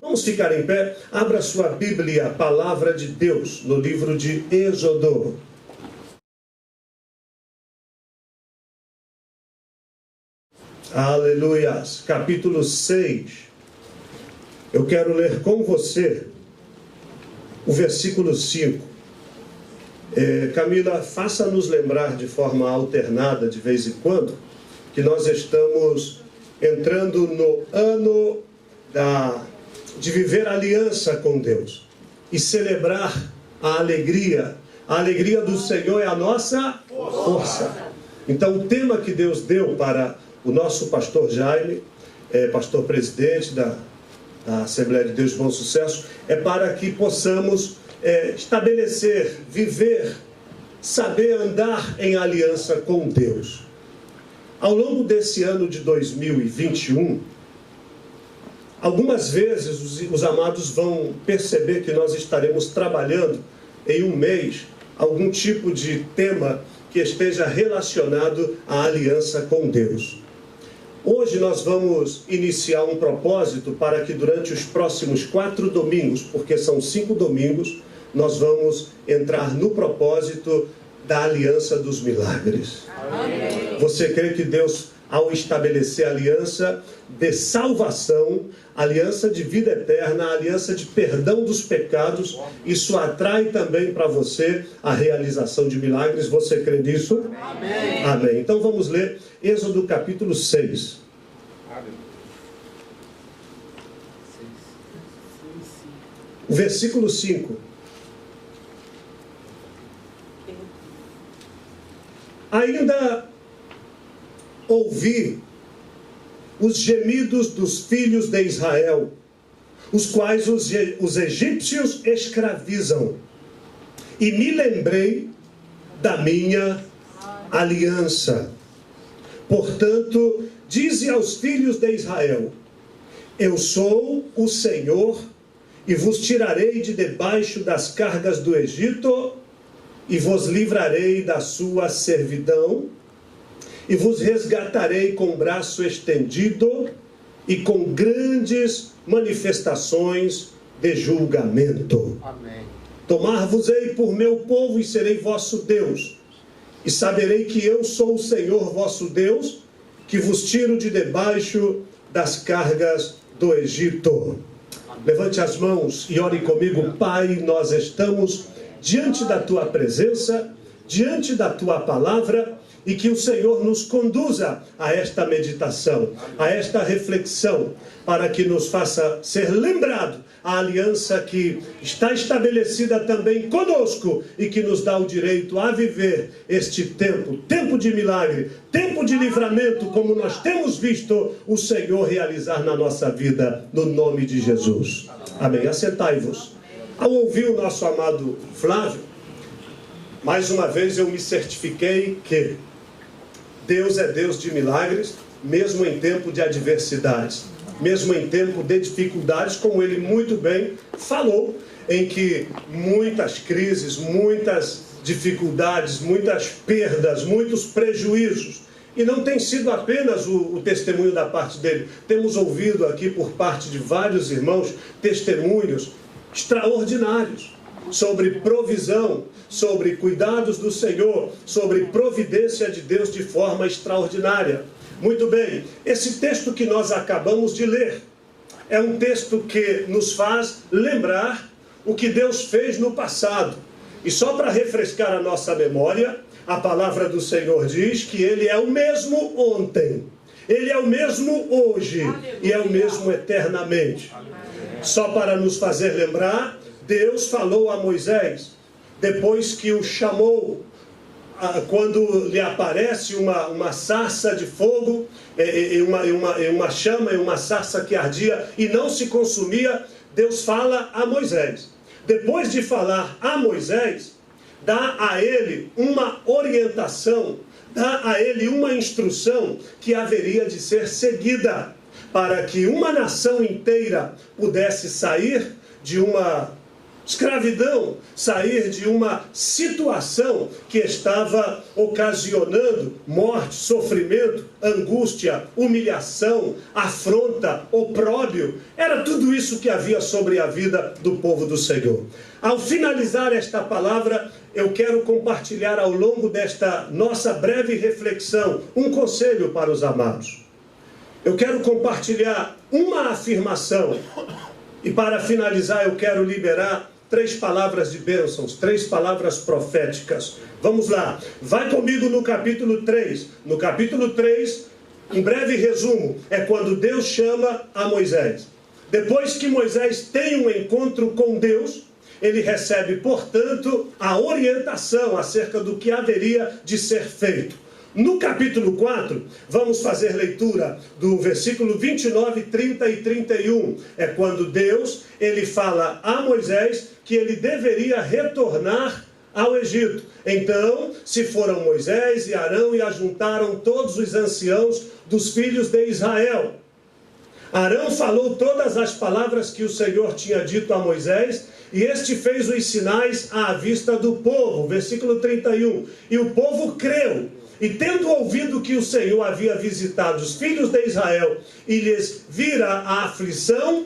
Vamos ficar em pé. Abra sua Bíblia, a Palavra de Deus, no livro de Êxodo. Aleluias. Capítulo 6. Eu quero ler com você o versículo 5. Camila, faça-nos lembrar de forma alternada, de vez em quando, que nós estamos entrando no ano de viver aliança com Deus e celebrar a alegria. A alegria do Senhor é a nossa força. Então, o tema que Deus deu para o nosso pastor Jaime, pastor presidente da Assembleia de Deus de Bom Sucesso, é para que possamos estabelecer, viver, saber andar em aliança com Deus. Ao longo desse ano de 2021, algumas vezes os amados vão perceber que nós estaremos trabalhando em um mês algum tipo de tema que esteja relacionado à aliança com Deus. Hoje nós vamos iniciar um propósito para que durante os próximos 4 domingos, porque são 5 domingos, nós vamos entrar no propósito da aliança dos milagres. Amém. Você crê que Deus, ao estabelecer a aliança de salvação, aliança de vida eterna, aliança de perdão dos pecados, isso atrai também para você a realização de milagres? Você crê nisso? Amém. Amém. Então vamos ler Êxodo capítulo 6. O versículo 5. Ainda ouvi os gemidos dos filhos de Israel, os quais os egípcios escravizam, e me lembrei da minha aliança. Portanto, dize aos filhos de Israel: eu sou o Senhor, e vos tirarei de debaixo das cargas do Egito, e vos livrarei da sua servidão, e vos resgatarei com braço estendido e com grandes manifestações de julgamento. Amém. Tomar-vos-ei por meu povo e serei vosso Deus, e saberei que eu sou o Senhor vosso Deus, que vos tiro de debaixo das cargas do Egito. Amém. Levante as mãos e ore comigo. Pai, nós estamos diante da Tua presença, diante da Tua palavra, e que o Senhor nos conduza a esta meditação, a esta reflexão, para que nos faça ser lembrado a aliança que está estabelecida também conosco e que nos dá o direito a viver este tempo de milagre, tempo de livramento, como nós temos visto o Senhor realizar na nossa vida, no nome de Jesus. Amém. Assentai-vos. Ao ouvir o nosso amado Flávio, mais uma vez eu me certifiquei que Deus é Deus de milagres, mesmo em tempo de adversidades, mesmo em tempo de dificuldades, como ele muito bem falou, em que muitas crises, muitas dificuldades, muitas perdas, muitos prejuízos. E não tem sido apenas o testemunho da parte dele. Temos ouvido aqui por parte de vários irmãos testemunhos extraordinários sobre provisão, sobre cuidados do Senhor, sobre providência de Deus de forma extraordinária. Muito bem, esse texto que nós acabamos de ler é um texto que nos faz lembrar o que Deus fez no passado. E só para refrescar a nossa memória, a palavra do Senhor diz que Ele é o mesmo ontem, Ele é o mesmo hoje e é o mesmo eternamente. Só para nos fazer lembrar, Deus falou a Moisés, depois que o chamou, quando lhe aparece uma sarça de fogo, uma chama e uma sarça que ardia e não se consumia, Deus fala a Moisés. Depois de falar a Moisés, dá a ele uma orientação, dá a ele uma instrução que haveria de ser seguida, para que uma nação inteira pudesse sair de uma Escravidão, sair de uma situação que estava ocasionando morte, sofrimento, angústia, humilhação, afronta, opróbrio. Era tudo isso que havia sobre a vida do povo do Senhor. Ao finalizar esta palavra, eu quero compartilhar ao longo desta nossa breve reflexão um conselho para os amados. Eu quero compartilhar uma afirmação e para finalizar eu quero liberar 3 palavras de bênçãos, 3 palavras proféticas. Vamos lá, vai comigo no capítulo 3. No capítulo 3, um breve resumo, é quando Deus chama a Moisés. Depois que Moisés tem um encontro com Deus, ele recebe, portanto, a orientação acerca do que haveria de ser feito. No capítulo 4, vamos fazer leitura do versículo 29, 30 e 31. É quando Deus, ele fala a Moisés que ele deveria retornar ao Egito. Então, se foram Moisés e Arão e ajuntaram todos os anciãos dos filhos de Israel. Arão falou todas as palavras que o Senhor tinha dito a Moisés, e este fez os sinais à vista do povo. Versículo 31. E o povo creu. E tendo ouvido que o Senhor havia visitado os filhos de Israel e lhes vira a aflição,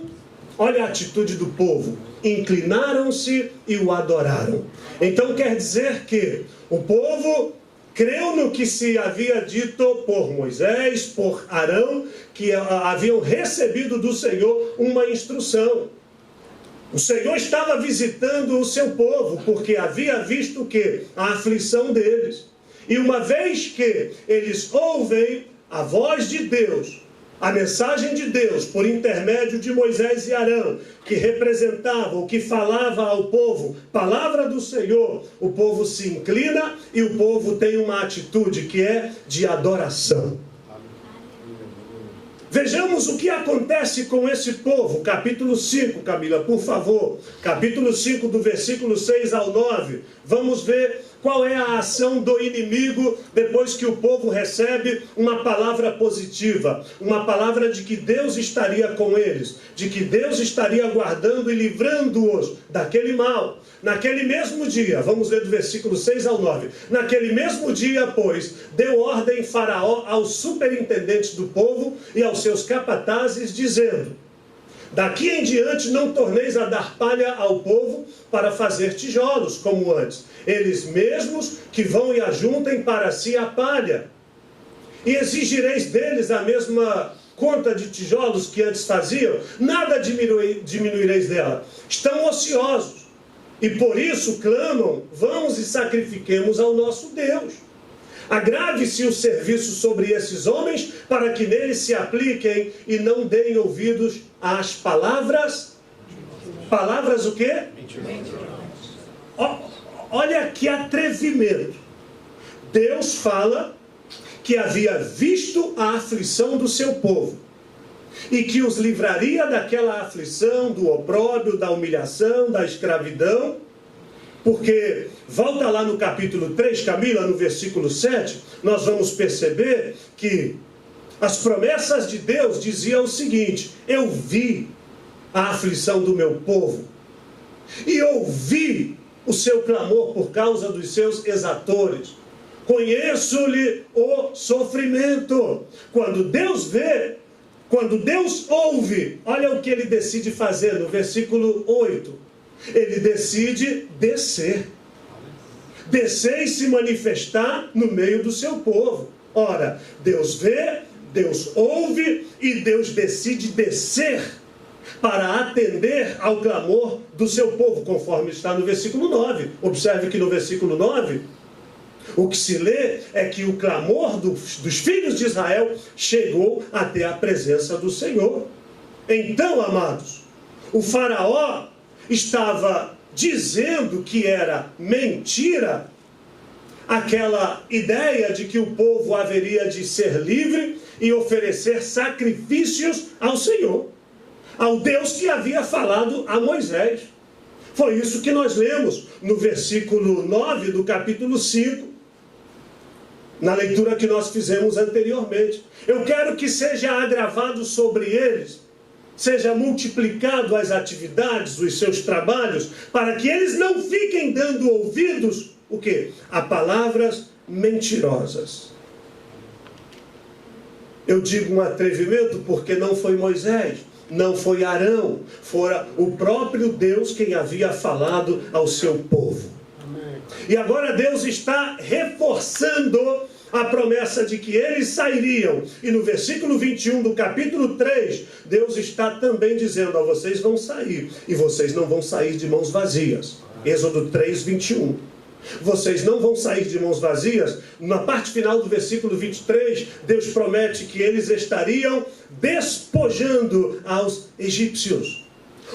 olha a atitude do povo, inclinaram-se e o adoraram. Então quer dizer que o povo creu no que se havia dito por Moisés, por Arão, que haviam recebido do Senhor uma instrução. O Senhor estava visitando o seu povo, porque havia visto que a aflição deles. E uma vez que eles ouvem a voz de Deus, a mensagem de Deus, por intermédio de Moisés e Arão, que representavam, que falava ao povo, palavra do Senhor, o povo se inclina e o povo tem uma atitude que é de adoração. Vejamos o que acontece com esse povo. Capítulo 5, Camila, por favor. Capítulo 5, do versículo 6 ao 9. Vamos ver qual é a ação do inimigo depois que o povo recebe uma palavra positiva. Uma palavra de que Deus estaria com eles. De que Deus estaria guardando e livrando-os daquele mal. Naquele mesmo dia, vamos ler do versículo 6 ao 9. Naquele mesmo dia, pois, deu ordem Faraó aos superintendentes do povo e aos seus capatazes, dizendo: daqui em diante não torneis a dar palha ao povo para fazer tijolos, como antes. Eles mesmos que vão e ajuntem para si a palha. E exigireis deles a mesma conta de tijolos que antes faziam. Nada diminuireis dela. Estão ociosos. E por isso clamam: vamos e sacrifiquemos ao nosso Deus. Agrave-se o serviço sobre esses homens, para que neles se apliquem e não deem ouvidos às palavras. Palavras o quê? Olha que atrevimento. Deus fala que havia visto a aflição do seu povo e que os livraria daquela aflição, do opróbrio, da humilhação, da escravidão. Porque, volta lá no capítulo 3, Camila, no versículo 7, nós vamos perceber que as promessas de Deus diziam o seguinte: eu vi a aflição do meu povo e ouvi o seu clamor por causa dos seus exatores. Conheço-lhe o sofrimento. Quando Deus vê, quando Deus ouve, olha o que ele decide fazer no versículo 8. Ele decide descer. Descer e se manifestar no meio do seu povo. Ora, Deus vê, Deus ouve e Deus decide descer para atender ao clamor do seu povo, conforme está no versículo 9. Observe que no versículo 9, o que se lê é que o clamor dos filhos de Israel chegou até a presença do Senhor. Então, amados, o faraó estava dizendo que era mentira aquela ideia de que o povo haveria de ser livre e oferecer sacrifícios ao Senhor, ao Deus que havia falado a Moisés. Foi isso que nós lemos no versículo 9 do capítulo 5, na leitura que nós fizemos anteriormente. Eu quero que seja agravado sobre eles seja multiplicado as atividades, os seus trabalhos, para que eles não fiquem dando ouvidos, o quê? A palavras mentirosas. Eu digo um atrevimento porque não foi Moisés, não foi Arão, fora o próprio Deus quem havia falado ao seu povo. Amém. E agora Deus está reforçando a promessa de que eles sairiam. E no versículo 21 do capítulo 3, Deus está também dizendo: vocês vão sair, e vocês não vão sair de mãos vazias. Êxodo 3, 21. Vocês não vão sair de mãos vazias. Na parte final do versículo 23, Deus promete que eles estariam despojando aos egípcios.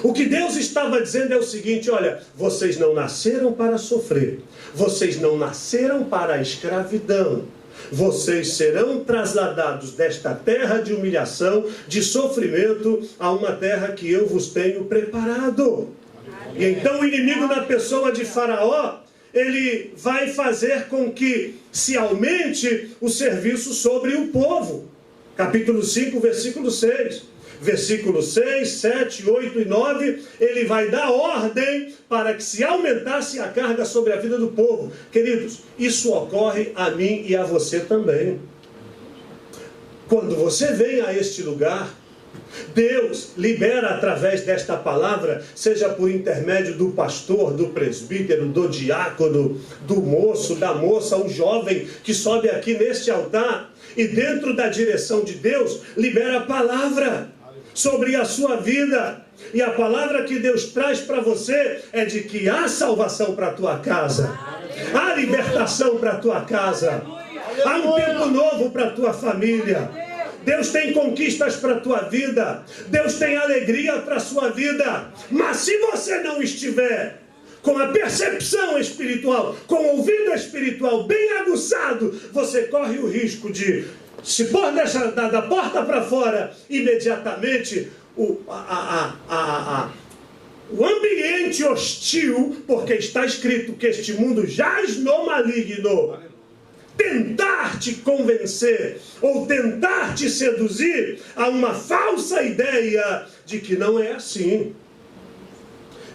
O que Deus estava dizendo é o seguinte: olha, vocês não nasceram para sofrer, vocês não nasceram para a escravidão. Vocês serão trasladados desta terra de humilhação, de sofrimento, a uma terra que eu vos tenho preparado. E então o inimigo, na pessoa de Faraó, ele vai fazer com que se aumente o serviço sobre o povo. Capítulo 5, versículo 6. Versículo 6, 7, 8 e 9, ele vai dar ordem para que se aumentasse a carga sobre a vida do povo. Queridos, isso ocorre a mim e a você também. Quando você vem a este lugar, Deus libera através desta palavra, seja por intermédio do pastor, do presbítero, do diácono, do moço, da moça, um jovem que sobe aqui neste altar, e dentro da direção de Deus, libera a palavra sobre a sua vida. E a palavra que Deus traz para você é de que há salvação para a tua casa, há libertação para a tua casa, há um tempo novo para a tua família. Deus tem conquistas para a tua vida, Deus tem alegria para a sua vida. Mas se você não estiver com a percepção espiritual, com o ouvido espiritual bem aguçado, você corre o risco de se pôr da porta para fora, imediatamente o ambiente hostil, porque está escrito que este mundo jaz no maligno, tentar te convencer ou tentar te seduzir a uma falsa ideia de que não é assim,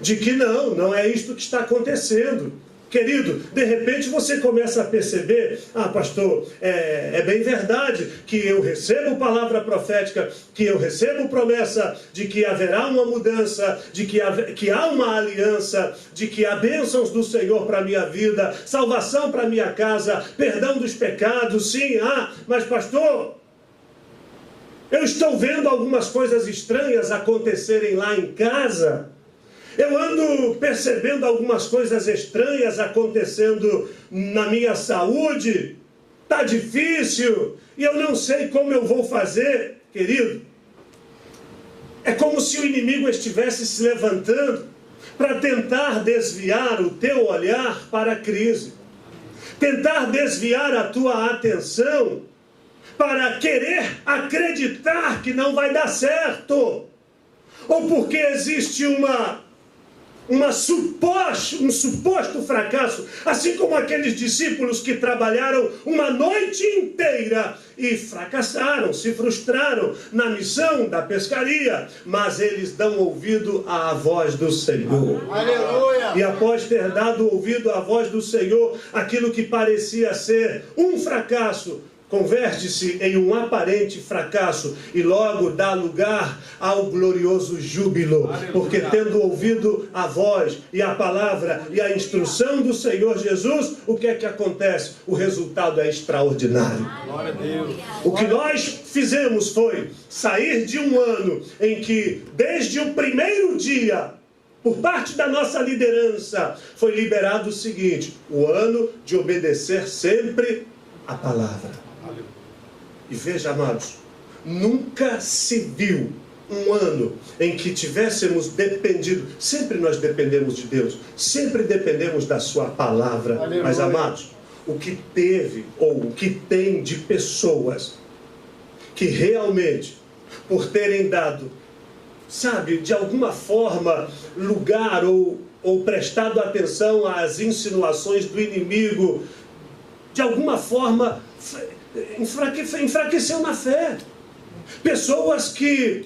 de que não é isto que está acontecendo. Querido, de repente você começa a perceber: pastor, é bem verdade que eu recebo palavra profética, que eu recebo promessa de que haverá uma mudança, de que há uma aliança, de que há bênçãos do Senhor para a minha vida, salvação para a minha casa, perdão dos pecados, sim, mas pastor, eu estou vendo algumas coisas estranhas acontecerem lá em casa. Eu ando percebendo algumas coisas estranhas acontecendo na minha saúde. Está difícil e eu não sei como eu vou fazer. Querido, é como se o inimigo estivesse se levantando para tentar desviar o teu olhar para a crise. Tentar desviar a tua atenção para querer acreditar que não vai dar certo. Ou porque existe um suposto fracasso, assim como aqueles discípulos que trabalharam uma noite inteira e fracassaram, se frustraram na missão da pescaria, mas eles dão ouvido à voz do Senhor. Aleluia! E após ter dado ouvido à voz do Senhor, aquilo que parecia ser um fracasso converte-se em um aparente fracasso e logo dá lugar ao glorioso júbilo. Aleluia. Porque tendo ouvido a voz e a palavra e a instrução do Senhor Jesus, o que é que acontece? O resultado é extraordinário. Glória a Deus. O que nós fizemos foi sair de um ano em que, desde o primeiro dia, por parte da nossa liderança, foi liberado o seguinte: o ano de obedecer sempre a palavra. E veja, amados, nunca se viu um ano em que tivéssemos dependido. Sempre nós dependemos de Deus, sempre dependemos da sua palavra. Aleluia. Mas, amados, o que teve ou o que tem de pessoas que realmente, por terem dado, sabe, de alguma forma, lugar ou prestado atenção às insinuações do inimigo, de alguma forma enfraqueceu na fé. Pessoas que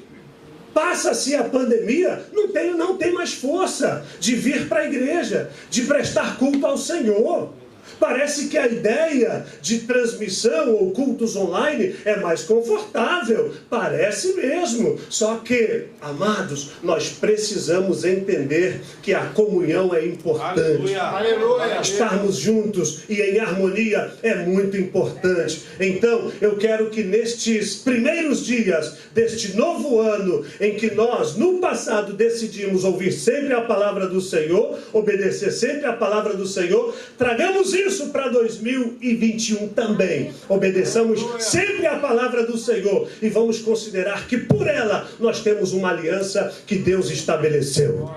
Passa-se a pandemia, não tem mais força de vir para a igreja, de prestar culto ao Senhor. Parece que a ideia de transmissão ou cultos online é mais confortável. Parece mesmo. Só que, amados, nós precisamos entender que a comunhão é importante. Aleluia. Estarmos juntos e em harmonia é muito importante. Então, eu quero que nestes primeiros dias deste novo ano, em que nós, no passado, decidimos ouvir sempre a palavra do Senhor, obedecer sempre a palavra do Senhor, tragamos isso para 2021 também. Obedeçamos sempre a palavra do Senhor e vamos considerar que por ela nós temos uma aliança que Deus estabeleceu.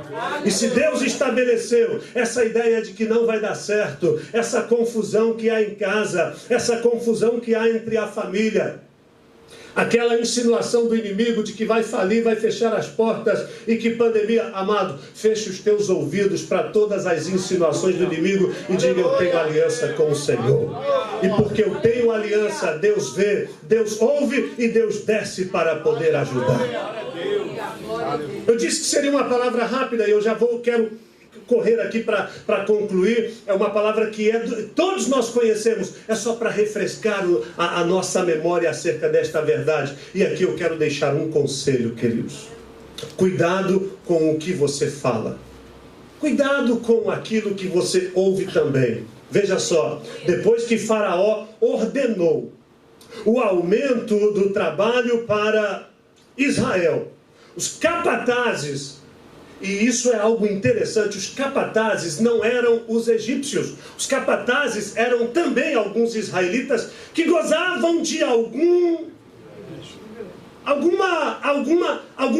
E se Deus estabeleceu essa ideia de que não vai dar certo, essa confusão que há em casa, essa confusão que há entre a família, aquela insinuação do inimigo de que vai falir, vai fechar as portas e que pandemia, amado, feche os teus ouvidos para todas as insinuações do inimigo e diga: eu tenho aliança com o Senhor. E porque eu tenho aliança, Deus vê, Deus ouve e Deus desce para poder ajudar. Eu disse que seria uma palavra rápida e eu já quero correr aqui para concluir. É uma palavra que todos nós conhecemos, é só para refrescar a nossa memória acerca desta verdade. E aqui eu quero deixar um conselho, queridos. Cuidado com o que você fala. Cuidado com aquilo que você ouve também. Veja só, depois que Faraó ordenou o aumento do trabalho para Israel, os capatazes, e isso é algo interessante, os capatazes não eram os egípcios. Os capatazes eram também alguns israelitas que gozavam de algum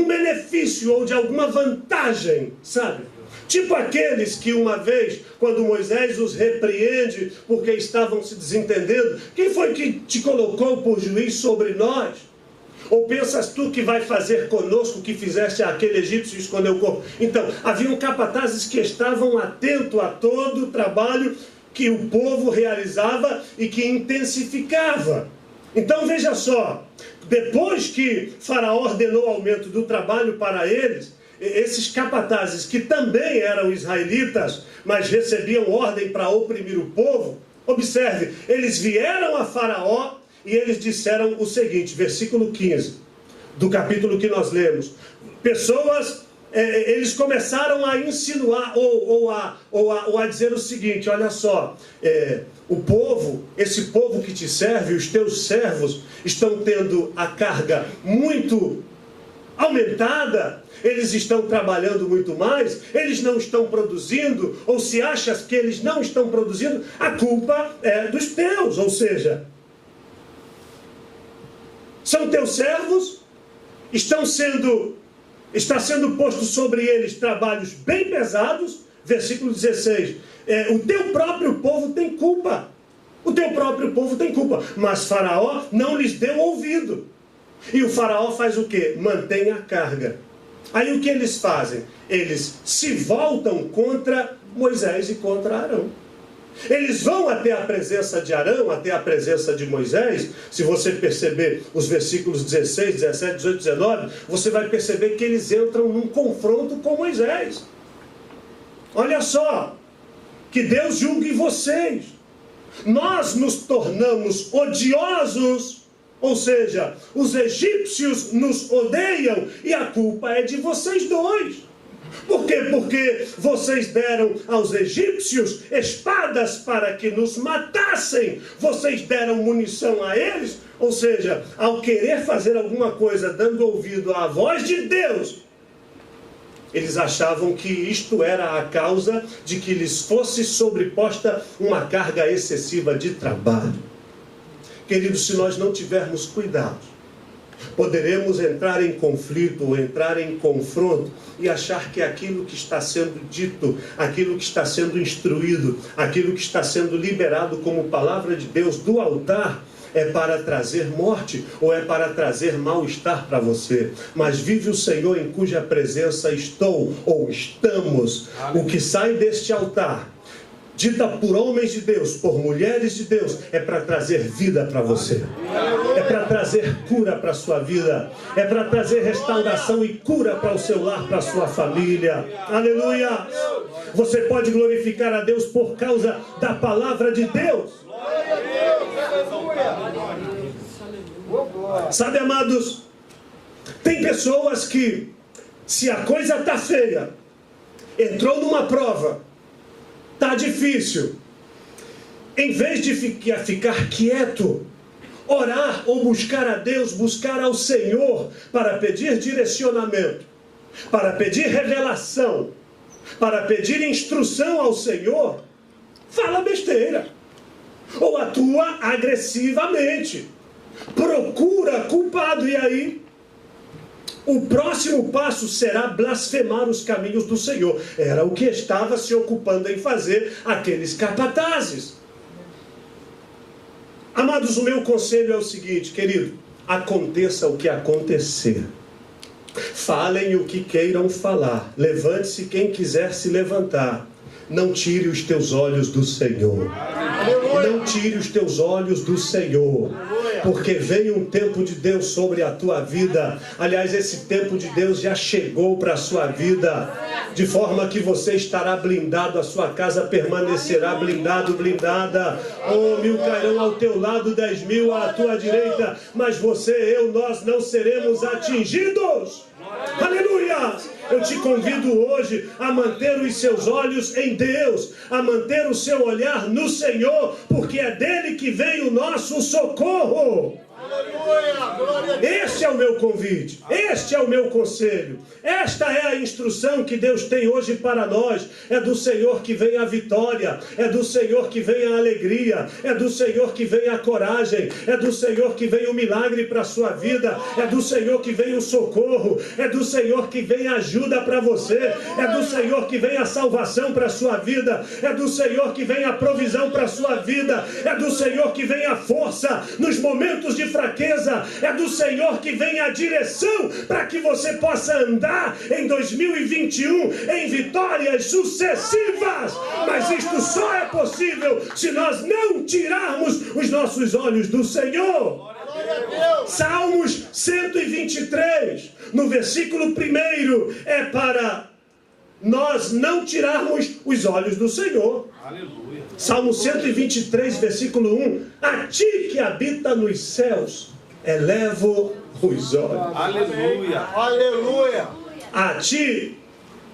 benefício ou de alguma vantagem, sabe? Tipo aqueles que uma vez, quando Moisés os repreende porque estavam se desentendendo: quem foi que te colocou por juiz sobre nós? Ou pensas tu que vai fazer conosco o que fizeste àquele egípcio e escondeu o corpo? Então, haviam capatazes que estavam atentos a todo o trabalho que o povo realizava e que intensificava. Então, veja só, depois que Faraó ordenou o aumento do trabalho para eles, esses capatazes, que também eram israelitas, mas recebiam ordem para oprimir o povo, observe, eles vieram a Faraó e eles disseram o seguinte, versículo 15, do capítulo que nós lemos. Eles começaram a insinuar, ou a dizer o seguinte: olha só, esse povo que te serve, os teus servos, estão tendo a carga muito aumentada, eles estão trabalhando muito mais, eles não estão produzindo, ou se achas que eles não estão produzindo, a culpa é dos teus, ou seja, são teus servos, está sendo posto sobre eles trabalhos bem pesados. Versículo 16, o teu próprio povo tem culpa, mas Faraó não lhes deu ouvido. E o Faraó faz o quê? Mantém a carga. Aí o que eles fazem? Eles se voltam contra Moisés e contra Arão. Eles vão até a presença de Arão, até a presença de Moisés. Se você perceber os versículos 16, 17, 18, 19, você vai perceber que eles entram num confronto com Moisés. Olha só, que Deus julgue vocês. Nós nos tornamos odiosos, ou seja, os egípcios nos odeiam e a culpa é de vocês dois. Por quê? Porque vocês deram aos egípcios espadas para que nos matassem. Vocês deram munição a eles. Ou seja, ao querer fazer alguma coisa dando ouvido à voz de Deus, eles achavam que isto era a causa de que lhes fosse sobreposta uma carga excessiva de trabalho. Queridos, se nós não tivermos cuidado, poderemos entrar em conflito, ou entrar em confronto e achar que aquilo que está sendo dito, aquilo que está sendo instruído, aquilo que está sendo liberado como palavra de Deus do altar é para trazer morte ou é para trazer mal-estar para você. Mas vive o Senhor em cuja presença estou ou estamos. O que sai deste altar, dita por homens de Deus, por mulheres de Deus, é para trazer vida para você. É para trazer trazer cura para a sua vida, é para trazer restauração e cura para o seu lar, para a sua família. Aleluia! Você pode glorificar a Deus por causa da palavra de Deus. Sabe, amados, tem pessoas que, se a coisa está feia, entrou numa prova, está difícil, em vez de ficar quieto, orar ou buscar a Deus, buscar ao Senhor para pedir direcionamento, para pedir revelação, para pedir instrução ao Senhor, fala besteira, ou atua agressivamente, procura culpado, e aí o próximo passo será blasfemar os caminhos do Senhor. Era o que estava se ocupando em fazer aqueles capatazes. Amados, o meu conselho é o seguinte, querido: aconteça o que acontecer, falem o que queiram falar, levante-se quem quiser se levantar, não tire os teus olhos do Senhor. Não tire os teus olhos do Senhor, porque vem um tempo de Deus sobre a tua vida. Aliás, esse tempo de Deus já chegou para a sua vida, de forma que você estará blindado, a sua casa permanecerá blindado, blindada. Oh, 1000 cairão ao teu lado, 10.000 à tua direita, mas você, nós não seremos atingidos. Aleluia! Eu te convido hoje a manter os seus olhos em Deus, a manter o seu olhar no Senhor, porque é dele que vem o nosso socorro. Este é o meu convite, este é o meu conselho, esta é a instrução que Deus tem hoje para nós. É do Senhor que vem a vitória, é do Senhor que vem a alegria, é do Senhor que vem a coragem, é do Senhor que vem o milagre para a sua vida, é do Senhor que vem o socorro, é do Senhor que vem a ajuda para você, é do Senhor que vem a salvação para a sua vida, é do Senhor que vem a provisão para a sua vida, é do Senhor que vem a força nos momentos de fraqueza, é do Senhor que vem a direção para que você possa andar em 2021 em vitórias sucessivas. Mas isto só é possível se nós não tirarmos os nossos olhos do Senhor. Salmos 123, no versículo 1, é para nós não tirarmos os olhos do Senhor. Aleluia. Salmo 123, versículo 1: a ti que habita nos céus, elevo os olhos. Aleluia. Aleluia. A ti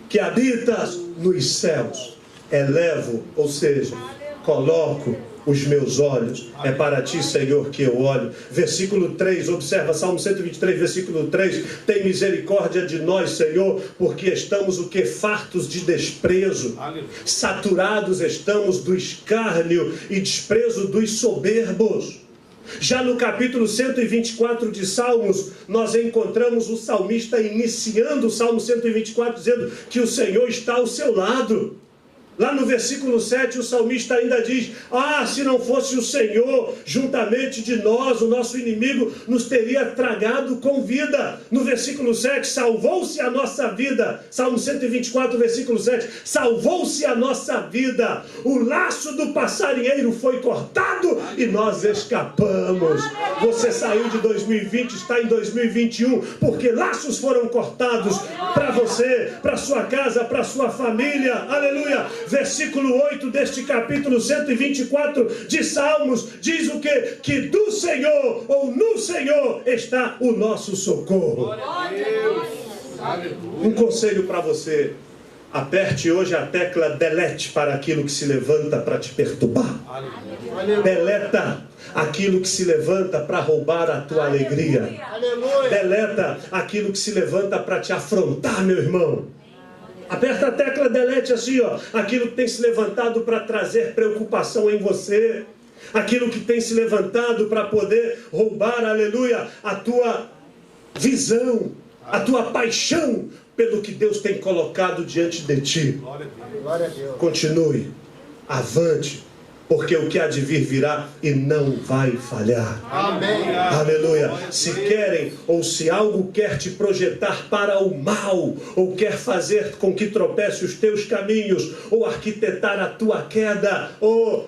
que habitas nos céus, elevo, ou seja, coloco os meus olhos. É para ti, Senhor, que eu olho. Versículo 3, observa, Salmo 123, versículo 3: tem misericórdia de nós, Senhor, porque estamos o que? Fartos de desprezo. Saturados estamos do escárnio e desprezo dos soberbos. Já no capítulo 124 de Salmos, nós encontramos o salmista iniciando o Salmo 124 dizendo que o Senhor está ao seu lado. Lá no versículo 7, o salmista ainda diz: ah, se não fosse o Senhor juntamente de nós, o nosso inimigo nos teria tragado com vida. No versículo 7, salvou-se a nossa vida. Salmo 124, versículo 7, salvou-se a nossa vida. O laço do passarinheiro foi cortado e nós escapamos. Você saiu de 2020, está em 2021, porque laços foram cortados para você, para sua casa, para sua família. Aleluia! Versículo 8 deste capítulo 124 de Salmos diz o quê? Que do Senhor, ou no Senhor, está o nosso socorro. Um conselho para você: aperte hoje a tecla delete para aquilo que se levanta para te perturbar. Deleta aquilo que se levanta para roubar a tua alegria. Deleta aquilo que se levanta para te afrontar, meu irmão. Aperta a tecla delete assim, ó. Aquilo que tem se levantado para trazer preocupação em você. Aquilo que tem se levantado para poder roubar, aleluia, a tua visão, a tua paixão pelo que Deus tem colocado diante de ti. Glória a Deus. Continue, avante, porque o que há de vir virá e não vai falhar. Amém. Aleluia. Se querem, ou se algo quer te projetar para o mal, ou quer fazer com que tropece os teus caminhos, ou arquitetar a tua queda,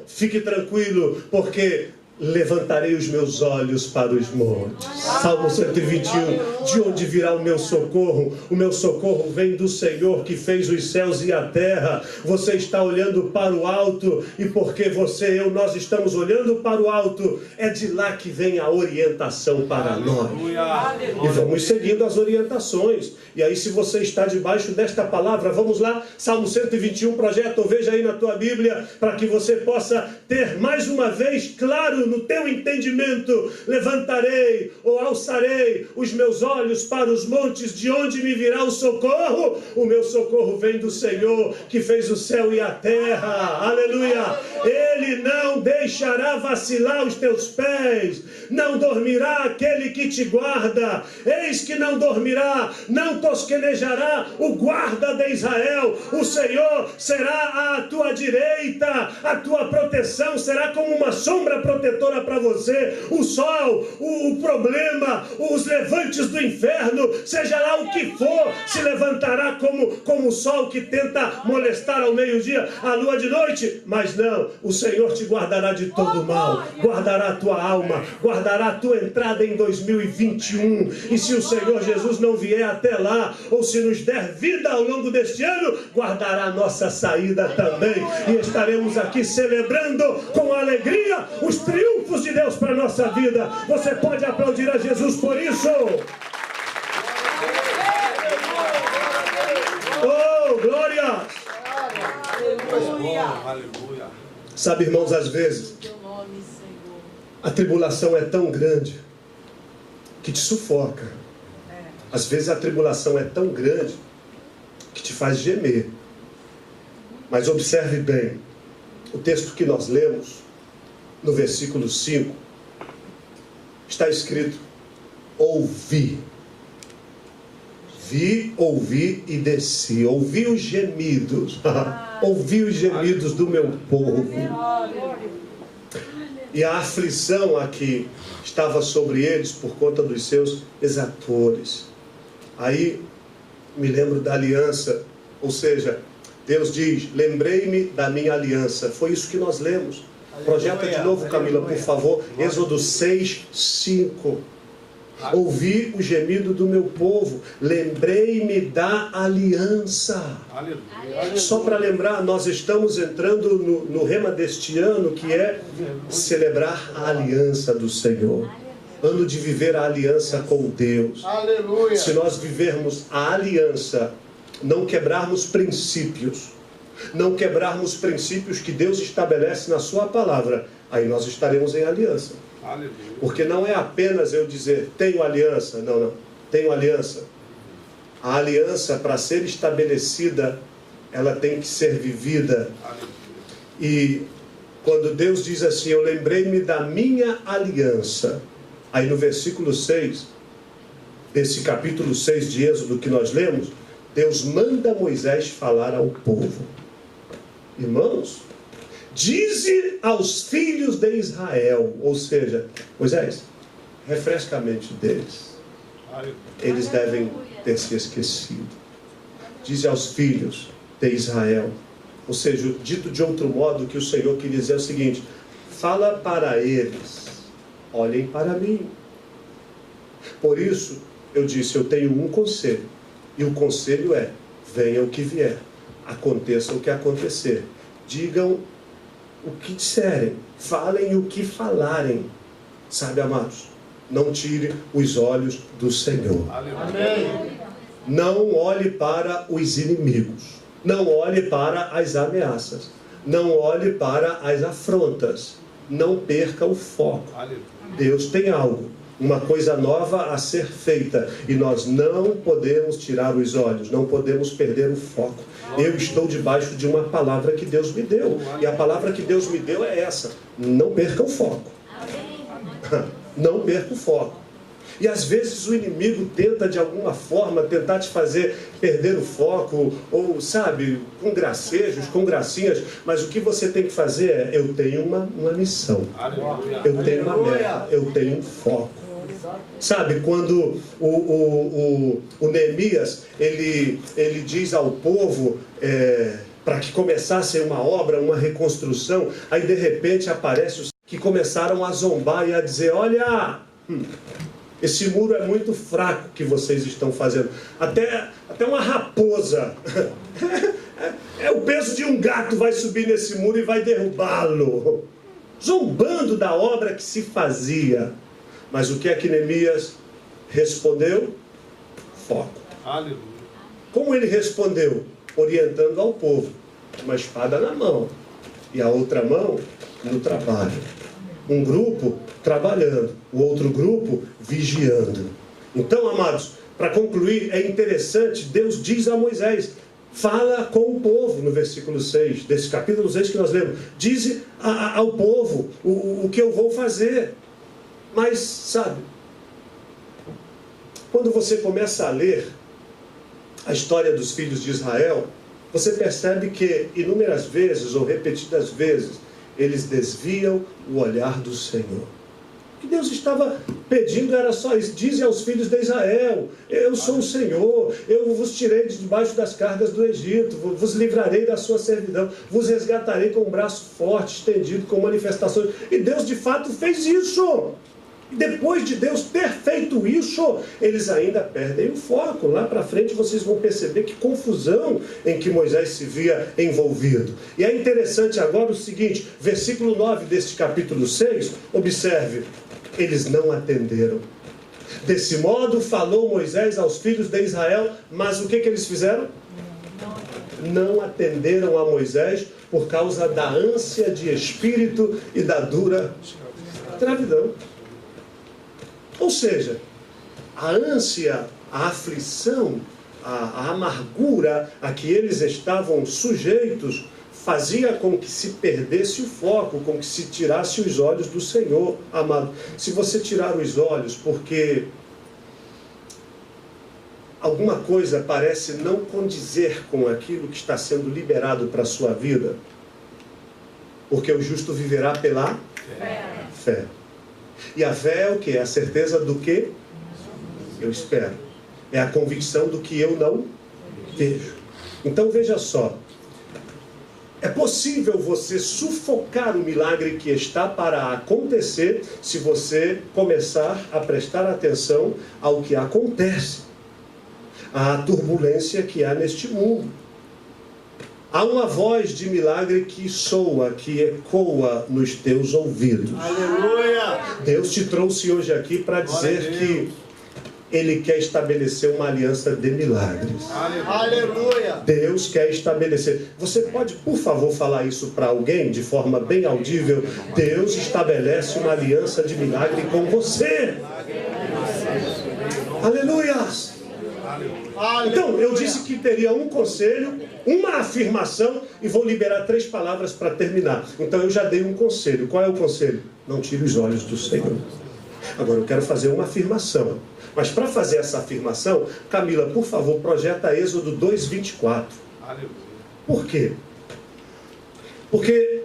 fique tranquilo, porque levantarei os meus olhos para os montes. Salmo 121, de onde virá o meu socorro? O meu socorro vem do Senhor que fez os céus e a terra. Você está olhando para o alto, e porque você e eu, nós estamos olhando para o alto, é de lá que vem a orientação para nós. E vamos seguindo as orientações. E aí, se você está debaixo desta palavra, vamos lá, Salmo 121, projeta, ou veja aí na tua Bíblia, para que você possa ter mais uma vez claro no teu entendimento: levantarei ou alçarei os meus olhos para os montes, de onde me virá o socorro? O meu socorro vem do Senhor que fez o céu e a terra. Aleluia! Ele não deixará vacilar os teus pés, não dormirá aquele que te guarda. Eis que não dormirá, não tosquenejará o guarda de Israel. O Senhor será à tua direita, a tua proteção será como uma sombra protetora para você. O sol, o problema, os levantes do inferno, seja lá o que for, se levantará como o sol que tenta molestar ao meio-dia, a lua de noite. Mas não, o Senhor te guardará de todo mal, guardará a tua alma, guardará a tua entrada em 2021. E se o Senhor Jesus não vier até lá, ou se nos der vida ao longo deste ano, guardará a nossa saída também. E estaremos aqui celebrando com alegria os triunfos de Deus para a nossa vida. Você pode aplaudir a Jesus por isso? Oh, glória! Aleluia. Sabe, irmãos, às vezes a tribulação é tão grande que te sufoca. Às vezes a tribulação é tão grande que te faz gemer. Mas observe bem, o texto que nós lemos, no versículo 5, está escrito: ouvi. Vi, ouvi e desci. Ouvi os gemidos. Ouvi os gemidos do meu povo. E a aflição a que estava sobre eles por conta dos seus exatores. Aí me lembro da aliança. Ou seja, Deus diz: lembrei-me da minha aliança. Foi isso que nós lemos. Projeta de novo, Camila, por favor. Êxodo 6, 5. Ouvi o gemido do meu povo, lembrei-me da aliança. Aleluia. Só para lembrar, nós estamos entrando no rema deste ano, que é celebrar a aliança do Senhor. Ano de viver a aliança com Deus. Aleluia. Se nós vivermos a aliança, não quebrarmos princípios, não quebrarmos princípios que Deus estabelece na sua palavra, aí nós estaremos em aliança. Aleluia. Porque não é apenas eu dizer tenho aliança. Não, tenho aliança. A aliança, para ser estabelecida, ela tem que ser vivida. Aleluia. E quando Deus diz assim: eu lembrei-me da minha aliança, aí no versículo 6 desse capítulo 6 de Êxodo que nós lemos, Deus manda Moisés falar ao povo. Irmãos, dize aos filhos de Israel, ou seja, Moisés, refresca a mente deles. Eles devem ter se esquecido. Dize aos filhos de Israel, ou seja, dito de outro modo, que o Senhor queria dizer o seguinte: fala para eles, olhem para mim. Por isso, eu disse, eu tenho um conselho, e o conselho é: venha o que vier, aconteça o que acontecer, digam o que disserem, falem o que falarem. Sabe, amados, não tire os olhos do Senhor. Amém. Não olhe para os inimigos, não olhe para as ameaças, não olhe para as afrontas, não perca o foco. Deus tem algo, uma coisa nova a ser feita, e nós não podemos tirar os olhos, não podemos perder o foco. Eu estou debaixo de uma palavra que Deus me deu, e a palavra que Deus me deu é essa: não perca o foco. Não perca o foco. E às vezes o inimigo tenta de alguma forma tentar te fazer perder o foco, ou sabe, com gracejos, com gracinhas, mas o que você tem que fazer é: eu tenho uma missão, eu tenho uma meta, eu tenho um foco. Sabe, quando o Neemias, ele diz ao povo para que começasse uma obra, uma reconstrução, aí de repente aparece o que começaram a zombar e a dizer: olha, esse muro é muito fraco que vocês estão fazendo. Até uma raposa, o peso de um gato vai subir nesse muro e vai derrubá-lo. Zombando da obra que se fazia. Mas o que é que Neemias respondeu? Foco. Aleluia. Como ele respondeu? Orientando ao povo. Uma espada na mão e a outra mão no trabalho. Um grupo trabalhando, o outro grupo vigiando. Então, amados, para concluir, é interessante, Deus diz a Moisés: fala com o povo, no versículo 6, desse capítulo 6 que nós lemos. Diz ao povo o que eu vou fazer. Mas, sabe, quando você começa a ler a história dos filhos de Israel, você percebe que inúmeras vezes ou repetidas vezes eles desviam o olhar do Senhor. O que Deus estava pedindo era só isso: dize aos filhos de Israel: eu sou o Senhor, eu vos tirei de debaixo das cargas do Egito, vos livrarei da sua servidão, vos resgatarei com um braço forte, estendido, com manifestações. E Deus de fato fez isso. Depois de Deus ter feito isso, eles ainda perdem o foco. Lá para frente vocês vão perceber que confusão em que Moisés se via envolvido. E é interessante agora o seguinte, versículo 9 deste capítulo 6, observe: eles não atenderam. Desse modo falou Moisés aos filhos de Israel, mas o que eles fizeram? Não atenderam a Moisés por causa da ânsia de espírito e da dura escravidão. Ou seja, a ânsia, a aflição, a amargura a que eles estavam sujeitos fazia com que se perdesse o foco, com que se tirasse os olhos do Senhor, amado. Se você tirar os olhos porque alguma coisa parece não condizer com aquilo que está sendo liberado para a sua vida, porque o justo viverá pela fé. E a fé é o que? É a certeza do que eu espero. É a convicção do que eu não vejo. Então veja só. É possível você sufocar o milagre que está para acontecer se você começar a prestar atenção ao que acontece. À turbulência que há neste mundo. Há uma voz de milagre que soa, que ecoa nos teus ouvidos. Aleluia! Deus te trouxe hoje aqui para dizer que Ele quer estabelecer uma aliança de milagres. Aleluia! Deus quer estabelecer. Você pode, por favor, falar isso para alguém de forma bem audível? Deus estabelece uma aliança de milagre com você. Aleluia! Então, eu disse que teria um conselho, uma afirmação, e vou liberar 3 palavras para terminar. Então, eu já dei um conselho. Qual é o conselho? Não tire os olhos do Senhor. Agora, eu quero fazer uma afirmação. Mas para fazer essa afirmação, Camila, por favor, projeta Êxodo 2:24. Por quê? Porque,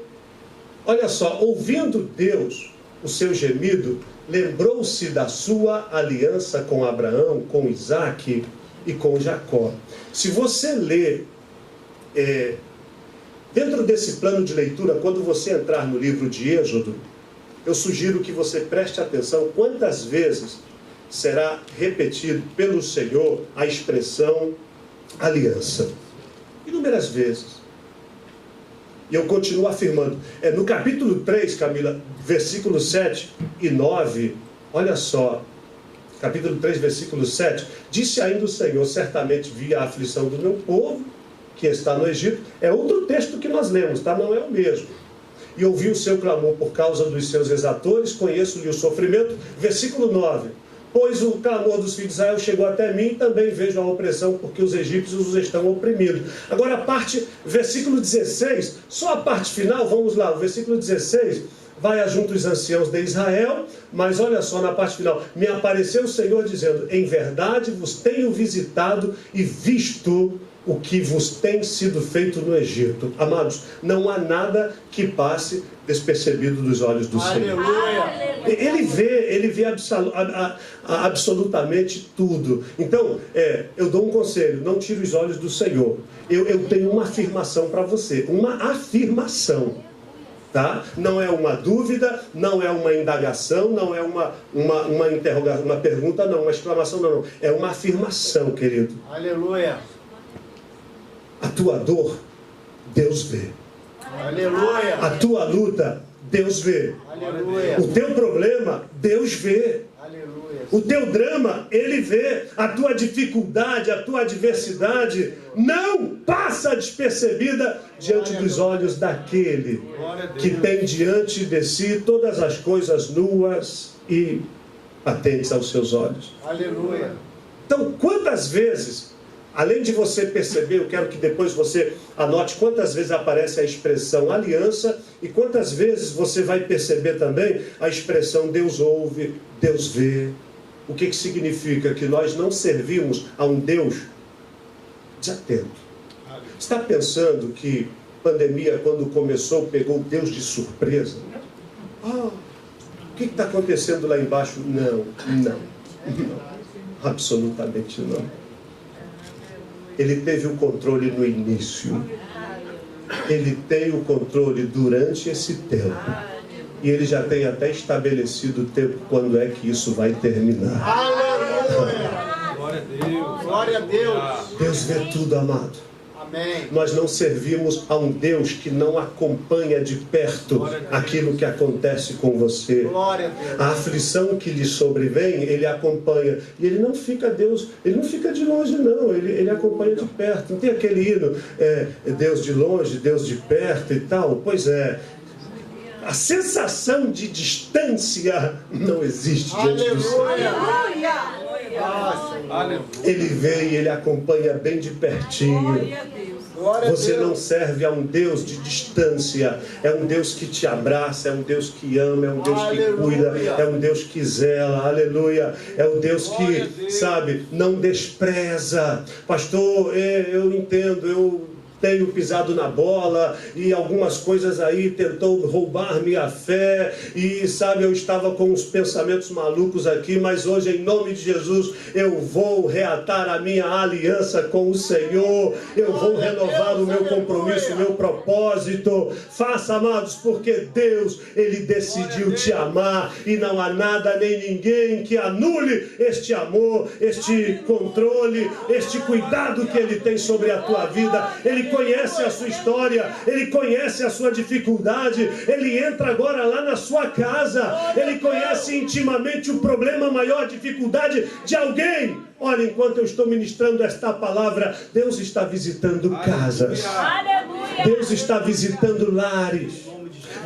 olha só, ouvindo Deus o seu gemido, lembrou-se da sua aliança com Abraão, com Isaque e com Jacó. Se você ler dentro desse plano de leitura, quando você entrar no livro de Êxodo, eu sugiro que você preste atenção quantas vezes será repetido pelo Senhor a expressão aliança. Inúmeras vezes. E eu continuo afirmando. No capítulo 3, Camila, versículos 7 e 9, olha só. Capítulo 3, versículo 7. Disse ainda o Senhor: certamente vi a aflição do meu povo, que está no Egito. É outro texto que nós lemos, tá? Não é o mesmo. E ouvi o seu clamor por causa dos seus exatores, conheço-lhe o sofrimento. Versículo 9. Pois o clamor dos filhos de Israel chegou até mim, também vejo a opressão, porque os egípcios os estão oprimindo. Agora a parte, versículo 16, só a parte final, vamos lá, o versículo 16, vai ajunto os anciãos de Israel, mas olha só na parte final, me apareceu o Senhor dizendo: em verdade vos tenho visitado e visto o que vos tem sido feito no Egito. Amados, não há nada que passe despercebido dos olhos do Senhor. Ele vê absolutamente tudo. Então, eu dou um conselho: não tire os olhos do Senhor. Eu tenho uma afirmação para você. Uma afirmação. Tá? Não é uma dúvida, não é uma indagação, não é uma interrogação, uma pergunta, não, uma exclamação, não. É uma afirmação, querido. Aleluia. A tua dor, Deus vê. Aleluia. A tua luta, Deus vê. Aleluia. O teu problema, Deus vê. Aleluia. O teu drama, Ele vê. A tua dificuldade, a tua adversidade não passa despercebida diante dos olhos daquele que tem diante de si todas as coisas nuas e patentes aos seus olhos. Aleluia. Então, quantas vezes, além de você perceber, eu quero que depois você anote quantas vezes aparece a expressão aliança e quantas vezes você vai perceber também a expressão Deus ouve, Deus vê. O que significa? Que nós não servimos a um Deus desatento. Está pensando que a pandemia, quando começou, pegou Deus de surpresa? O que está acontecendo lá embaixo? Não. Absolutamente não. Ele teve o controle no início. Ele tem o controle durante esse tempo. E Ele já tem até estabelecido o tempo quando é que isso vai terminar. Aleluia. Glória a Deus. Glória a Deus. Deus vê tudo, amado. Amém. Nós não servimos a um Deus que não acompanha de perto aquilo que acontece com você. Glória a Deus. A aflição que lhe sobrevém, Ele acompanha. E Ele não fica Ele não fica de longe, não. Ele acompanha de perto. Não tem aquele hino, Deus de longe, Deus de perto e tal? Pois é. A sensação de distância não existe diante do Senhor. Ele vem e Ele acompanha bem de pertinho. Você não serve a um Deus de distância. É um Deus que te abraça, é um Deus que ama, é um Deus que cuida, é um Deus que zela. Aleluia. É um Deus que, sabe, não despreza. Pastor, eu entendo, eu tenho pisado na bola e algumas coisas aí tentou roubar minha fé e sabe, eu estava com uns pensamentos malucos aqui, mas hoje em nome de Jesus eu vou reatar a minha aliança com o Senhor, eu vou renovar o meu compromisso, o meu propósito. Faça, amados, porque Deus, Ele decidiu te amar e não há nada nem ninguém que anule este amor, este controle, este cuidado que Ele tem sobre a tua vida. Ele conhece a sua história, Ele conhece a sua dificuldade, Ele entra agora lá na sua casa, Ele conhece intimamente o problema, a maior dificuldade de alguém. Olha, enquanto eu estou ministrando esta palavra, Deus está visitando casas, Deus está visitando lares,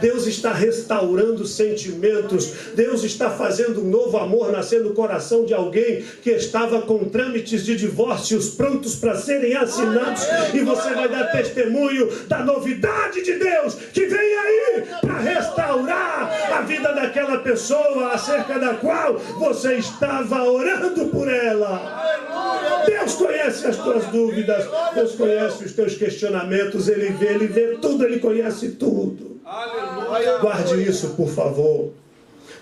Deus está restaurando sentimentos, Deus está fazendo um novo amor nascer no coração de alguém que estava com trâmites de divórcios prontos para serem assinados, e você vai dar testemunho da novidade de Deus que vem aí para restaurar a vida daquela pessoa acerca da qual você estava orando por ela. Deus conhece as tuas dúvidas, Deus conhece os teus questionamentos, Ele vê tudo, Ele conhece tudo. Guarde isso, por favor.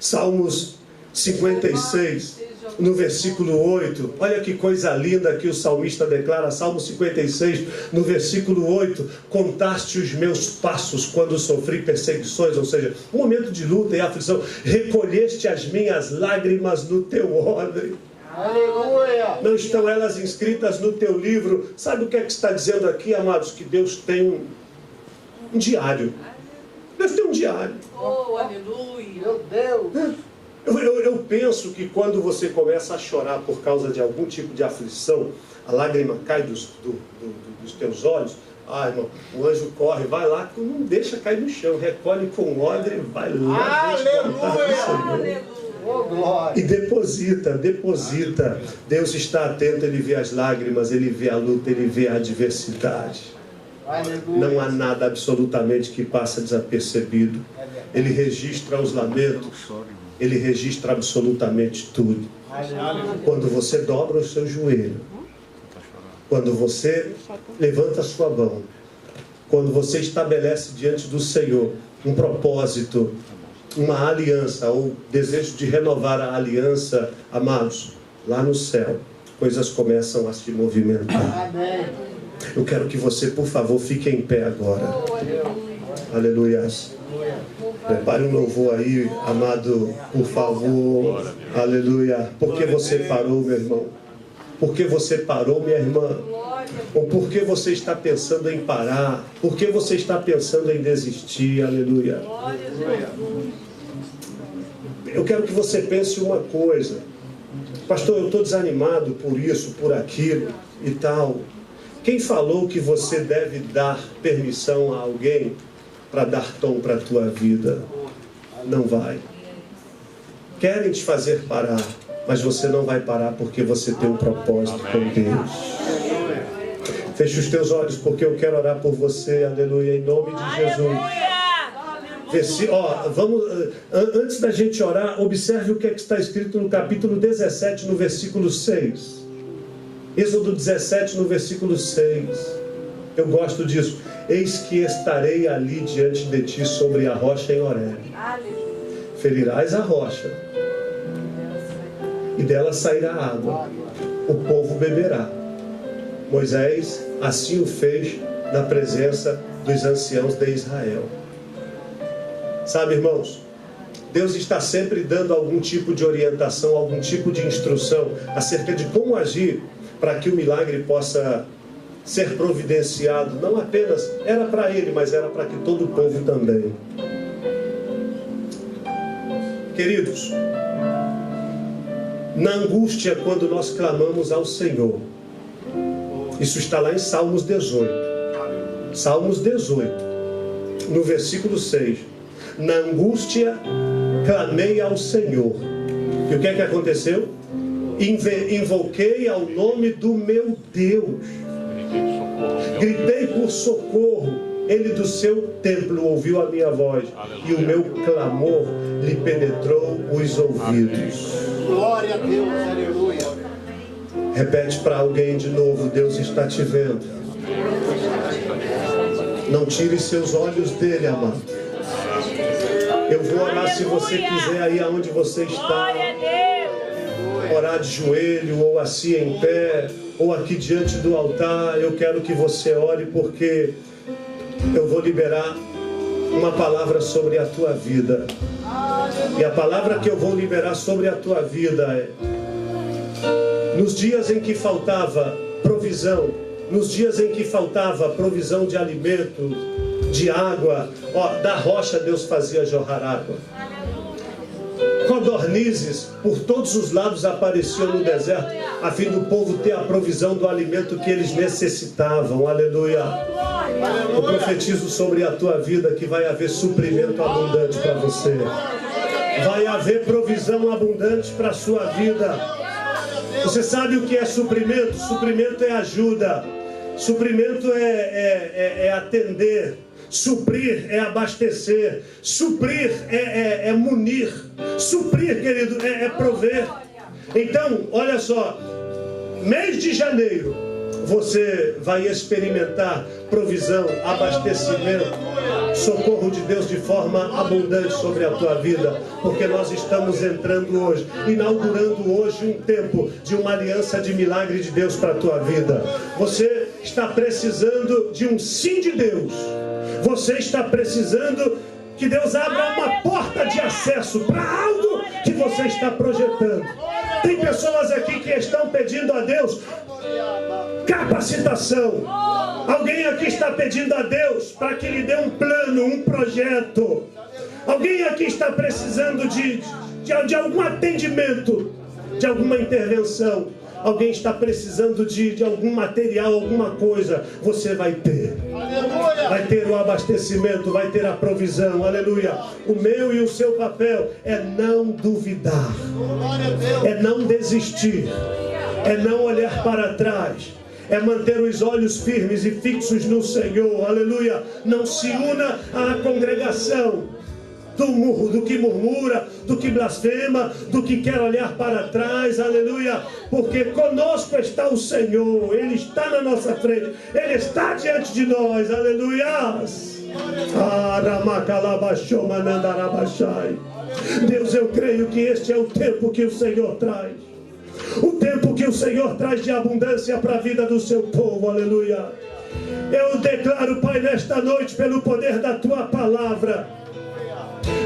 Salmos 56, no versículo 8. Olha que coisa linda que o salmista declara. Salmo 56, no versículo 8. Contaste os meus passos quando sofri perseguições, ou seja, um momento de luta e aflição. Recolheste as minhas lágrimas no teu odre. Aleluia. Não estão elas inscritas no teu livro? Sabe o que é que está dizendo aqui, amados? Que Deus tem um diário. Deus tem um diário. Oh, aleluia. Meu Deus. Eu penso que quando você começa a chorar por causa de algum tipo de aflição, a lágrima cai dos teus olhos. Irmão, o anjo corre, vai lá, não deixa cair no chão, recolhe com o odre e vai lá. Aleluia. Oh, glória. E deposita. Deus está atento, Ele vê as lágrimas, Ele vê a luta, Ele vê a adversidade. Não há nada absolutamente que passa desapercebido. Ele registra os lamentos, Ele registra absolutamente tudo. Quando você dobra o seu joelho, quando você levanta a sua mão, quando você estabelece diante do Senhor um propósito, uma aliança, ou desejo de renovar a aliança, amados, lá no céu, coisas começam a se movimentar. Amém. Eu quero que você, por favor, fique em pé agora. Aleluia. Prepare um louvor aí, amado, por favor. Aleluia. Por que você parou, meu irmão? Por que você parou, minha irmã? Ou por que você está pensando em parar? Por que você está pensando em desistir? Aleluia. Eu quero que você pense uma coisa. Pastor, eu estou desanimado por isso, por aquilo e tal. Quem falou que você deve dar permissão a alguém para dar tom para a tua vida? Não vai. Querem te fazer parar, mas você não vai parar porque você tem um propósito com Deus. Feche os teus olhos porque eu quero orar por você, aleluia, em nome de Jesus. Antes da gente orar, observe o que está escrito no capítulo 17, no versículo 6. Êxodo 17, no versículo 6. Eu gosto disso. Eis que estarei ali diante de ti sobre a rocha em Horebe. Ferirás a rocha, e dela sairá água. O povo beberá. Moisés assim o fez na presença dos anciãos de Israel. Sabe, irmãos, Deus está sempre dando algum tipo de orientação, algum tipo de instrução acerca de como agir para que o milagre possa ser providenciado. Não apenas era para ele, mas era para que todo o povo também. Queridos, na angústia, quando nós clamamos ao Senhor, isso está lá em Salmos 18. Salmos 18, no versículo 6. Na angústia, clamei ao Senhor. E o que é que aconteceu? Invoquei ao nome do meu Deus. Gritei por socorro. Ele do seu templo ouviu a minha voz. E o meu clamor lhe penetrou os ouvidos. Glória a Deus, aleluia. Repete para alguém de novo: Deus está te vendo. Não tire seus olhos dele, amado. Eu vou orar, se você quiser, aí aonde você está. Orar de joelho, ou assim em pé, ou aqui diante do altar. Eu quero que você ore, porque eu vou liberar uma palavra sobre a tua vida. E a palavra que eu vou liberar sobre a tua vida é: nos dias em que faltava provisão, nos dias em que faltava provisão de alimento, de água, da rocha Deus fazia jorrar água. Codornizes por todos os lados apareciam no deserto, a fim do povo ter a provisão do alimento que eles necessitavam. Aleluia. Eu profetizo sobre a tua vida que vai haver suprimento abundante para você. Vai haver provisão abundante para a sua vida. Você sabe o que é suprimento? Suprimento é ajuda. Suprimento é atender. Suprir é abastecer. Suprir é munir. Suprir, querido, é prover. Então, olha só. Mês de janeiro, você vai experimentar provisão, abastecimento, socorro de Deus de forma abundante sobre a tua vida, porque nós estamos entrando hoje, inaugurando hoje um tempo de uma aliança de milagre de Deus para a tua vida. Você está precisando de um sim de Deus. Você está precisando que Deus abra uma porta de acesso para algo que você está projetando. Tem pessoas aqui que estão pedindo a Deus capacitação. Alguém aqui está pedindo a Deus para que lhe dê um plano, um projeto. Alguém aqui está precisando de algum atendimento, de alguma intervenção. Alguém está precisando de algum material, alguma coisa. Você vai ter. Vai ter o abastecimento, vai ter a provisão. Aleluia. O meu e o seu papel é não duvidar. É não desistir. É não olhar para trás. É manter os olhos firmes e fixos no Senhor. Aleluia. Não se una à congregação do que murmura, do que blasfema, do que quer olhar para trás, aleluia, porque conosco está o Senhor, Ele está na nossa frente, Ele está diante de nós, aleluia. Deus, eu creio que este é o tempo que o Senhor traz, o tempo que o Senhor traz de abundância para a vida do seu povo, aleluia. Eu declaro, Pai, nesta noite, pelo poder da Tua palavra,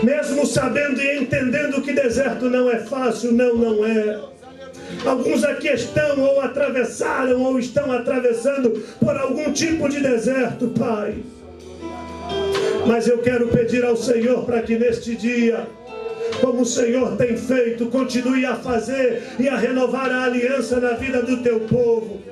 Mesmo sabendo e entendendo que deserto não é fácil, não é. Alguns aqui estão ou atravessaram ou estão atravessando por algum tipo de deserto, Pai. Mas eu quero pedir ao Senhor para que neste dia, como o Senhor tem feito, continue a fazer e a renovar a aliança na vida do teu povo.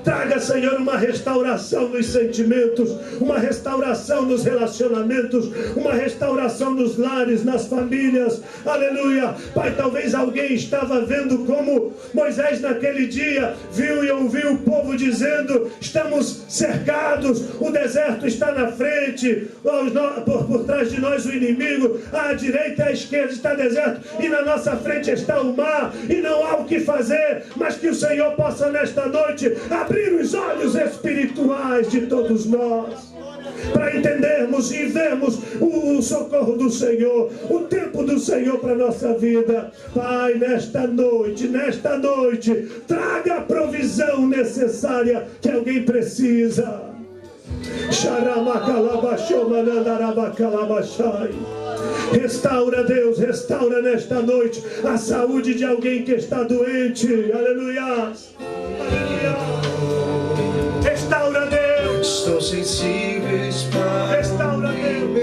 Traga, Senhor, uma restauração nos sentimentos, uma restauração nos relacionamentos, uma restauração nos lares, nas famílias. Aleluia. Pai, talvez alguém estava vendo como Moisés naquele dia viu e ouviu o povo dizendo: estamos cercados, o deserto está na frente, por trás de nós o inimigo, à direita e à esquerda está deserto, e na nossa frente está o mar, e não há o que fazer, mas que o Senhor possa nesta noite abrir os olhos espirituais de todos nós, para entendermos e vermos o socorro do Senhor, o tempo do Senhor para a nossa vida. Pai, nesta noite, traga a provisão necessária que alguém precisa. Restaura, Deus, restaura nesta noite a saúde de alguém que está doente. Aleluia. Restaura, Deus. Estou sensível, Pai. Restaura, Deus.